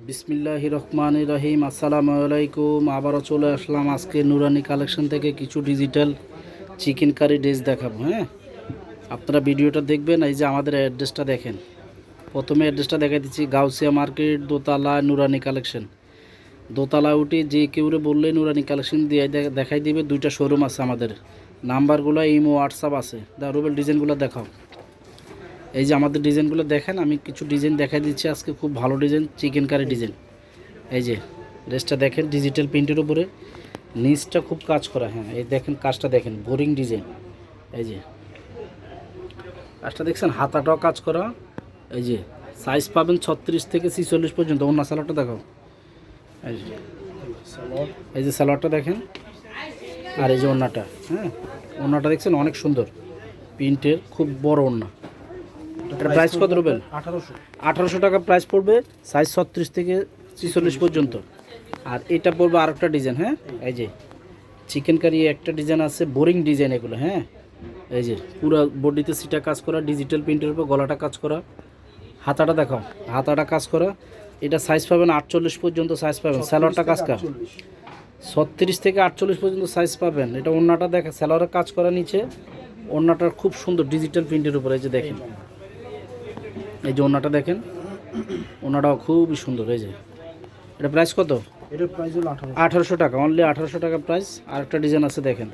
বিসমিল্লাহির রহমানির রহিম। আসসালামু আলাইকুম। আবারও চলে আসলাম আজকে নুরানি কালেকশন থেকে কিছু ডিজিটাল চিকেন কারি ডিশ দেখাবো। হ্যাঁ, আপনারা ভিডিওটা দেখবেন। এই যে আমাদের অ্যাড্রেসটা দেখেন। প্রথমে অ্যাড্রেসটা দেখাই দিচ্ছি, গাউসিয়া মার্কেট, দোতলা, নুরানি কালেকশন। দোতলা উঠে যে কেউরে বললে নুরানি কালেকশন দিয়ে দেখাই দিবে। দুইটা শোরুম আছে আমাদের, নাম্বারগুলো ইমো হোয়াটসঅ্যাপ আছে। রুবেল ডিজাইনগুলো দেখাও। এই যে আমাদের ডিজাইনগুলো দেখেন, আমি কিছু ডিজাইন দেখাই দিচ্ছি আজকে, খুব ভালো ডিজাইন, চিকেন কারি ডিজাইন। এই যে ড্রেসটা দেখেন, ডিজিটাল প্রিন্টের উপরে, নিচটা খুব কাজ করা। হ্যাঁ, এই দেখেন কাজটা দেখেন, বোরিং ডিজাইন। এই যে কাজটা দেখছেন, হাতাটাও কাজ করা। এই যে সাইজ পাবেন 36 থেকে 46 পর্যন্ত। অন্য সালোয়ারটা দেখাও। এই যে সালোয়ারটা দেখেন, আর এই যে ওড়নাটা। হ্যাঁ, ওড়নাটা দেখছেন অনেক সুন্দর, প্রিন্টের, খুব বড় ওড়না। এটা প্রাইস কত রুবেল? 1800 টাকা প্রাইস পড়বে, সাইজ 36 থেকে 46 পর্যন্ত। আর এটা পড়বে আরেকটা ডিজাইন। হ্যাঁ, এই যে চিকেন কারি একটা ডিজাইন আছে, বোরিং ডিজাইন এগুলো। হ্যাঁ, এই যে পুরো বডিতে সিটা কাজ করা, ডিজিটাল প্রিন্টের উপর গলাটা কাজ করা। হাতাটা দেখাও, হাতাটা কাজ করা। এটা সাইজ পাবেন 48 পর্যন্ত সাইজ পাবেন। সালোয়ারটা কাজ করা 36 থেকে 48 পর্যন্ত সাইজ পাবেন। এটা ওড়নাটা দেখা, সালোয়ারের কাজ করা নিচে, ওড়নাটা খুব সুন্দর ডিজিটাল প্রিন্টের উপরে। এই যে দেখেন, এই যে ওড়নাটা দেখেন, ওড়নাটাও খুবই সুন্দর। এই যে এটা প্রাইস কত? এটার প্রাইস হলো 1800 টাকা, অনলি 1800 টাকা প্রাইস। আর একটা ডিজাইন আছে দেখেন,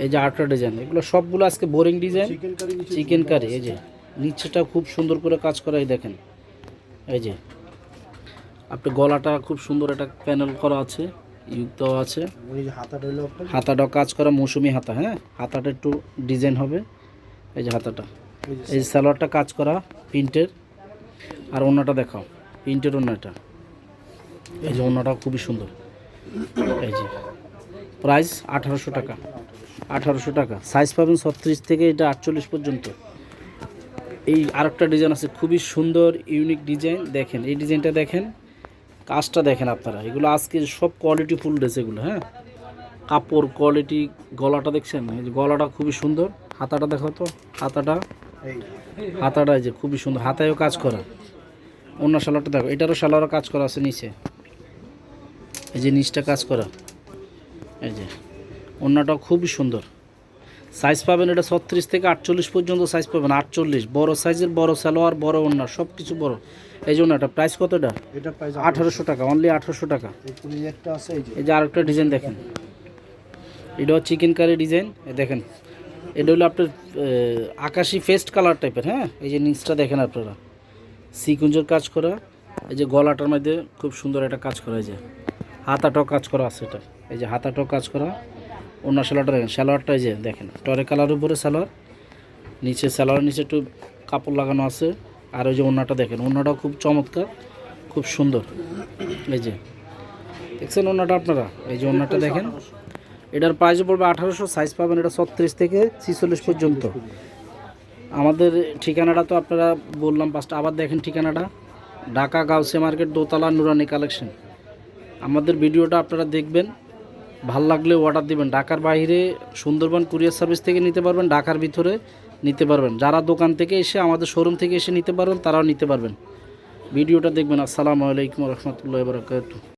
এই যে আরেকটা ডিজাইন। এগুলো সবগুলো আজকে বোরিং ডিজাইন, চিকেন কারি। এই যে নিচেটা খুব সুন্দর করে কাজ করা। এই দেখেন, এই যে আপনি গলাটা খুব সুন্দর একটা প্যানেল করা আছে, ইউক্ত আছে। হাতাটাও কাজ করা, মৌসুমি হাতা। হ্যাঁ, হাতাটা একটু ডিজাইন হবে। এই যে হাতাটা, এই যে সালোয়ারটা কাজ করা প্রিন্টের। আর ওড়নাটা দেখাও, প্রিন্টের ওড়নাটা। এই যে ওড়নাটা খুবই সুন্দর। এই যে প্রাইস 1800 টাকা, 1800 টাকা। সাইজ পাবেন 36 থেকে এটা 48 পর্যন্ত। এই আরেকটা ডিজাইন আছে, খুবই সুন্দর ইউনিক ডিজাইন। দেখেন এই ডিজাইনটা দেখেন, কাজটা দেখেন আপনারা। এগুলো আজকে সব কোয়ালিটি ফুল ড্রেস এগুলো। হ্যাঁ, কাপড় কোয়ালিটি। গলাটা দেখছেন, এই যে গলাটা খুবই সুন্দর। হাতাটা দেখো তো, হাতাটা, হাতাটা এই যে খুবই সুন্দর, হাতায়ও কাজ করা। অন্য সালোয়ারটা দেখো, এটারও সালোয়ারও কাজ করা আছে নিচে। এই যে নিচটা কাজ করা। এই যে ওড়নাটাও খুবই সুন্দর। সাইজ পাবেন এটা 36 থেকে 48 পর্যন্ত সাইজ পাবেন। 48 বড় সাইজের, বড় সালোয়ার, বড় ওড়না, সব কিছু বড়। এই যে ওড়নাটা প্রাইস কত? এটা প্রাইস 1800 টাকা, অনলি 1800 টাকা। একটা আছে, এই যে আরেকটা ডিজাইন দেখেন, এটাও চিকেন কারি ডিজাইন। দেখেন, এটা হলো আপনার আকাশি ফেস্ট কালার টাইপের। হ্যাঁ, এই যে নিচটা দেখেন আপনারা, সিকুঞ্জের কাজ করা। এই যে গলাটার মধ্যে খুব সুন্দর একটা কাজ করা। এই যে হাতাটাও কাজ করা আছে এটা। এই যে হাতাটাও কাজ করা। অন্য সালোয়ারটা দেখেন, সালোয়ারটা এই যে দেখেন, টরে কালার উপরে সালোয়ার, নিচে সালোয়ার নিচে একটু কাপড় লাগানো আছে। আর ওই যে ওড়নাটা দেখেন, ওড়নাটাও খুব চমৎকার, খুব সুন্দর। এই যে দেখছেন ওড়নাটা আপনারা, এই যে ওড়নাটা দেখেন। এটার প্রাইস পড়বে 1800, সাইজ পাবেন এটা 36 থেকে 46 পর্যন্ত। আমাদের ঠিকানাটা তো আপনারা বললাম পাঁচটা, আবার দেখেন ঠিকানাটা, ঢাকা গাউসিয়া মার্কেট, দোতলা, নুরানি কালেকশন। আমাদের ভিডিওটা আপনারা দেখবেন, ভাল লাগলে অর্ডার দিবেন। ঢাকার বাইরে সুন্দরবন কুরিয়ার সার্ভিস থেকে নিতে পারবেন, ঢাকার ভিতরে নিতে পারবেন। যারা দোকান থেকে এসে, আমাদের শোরুম থেকে এসে নিতে পারবেন, তারাও নিতে পারবেন। ভিডিওটা দেখবেন। আসসালামু আলাইকুম রহমতুল্লাহ বারাকাতুহু।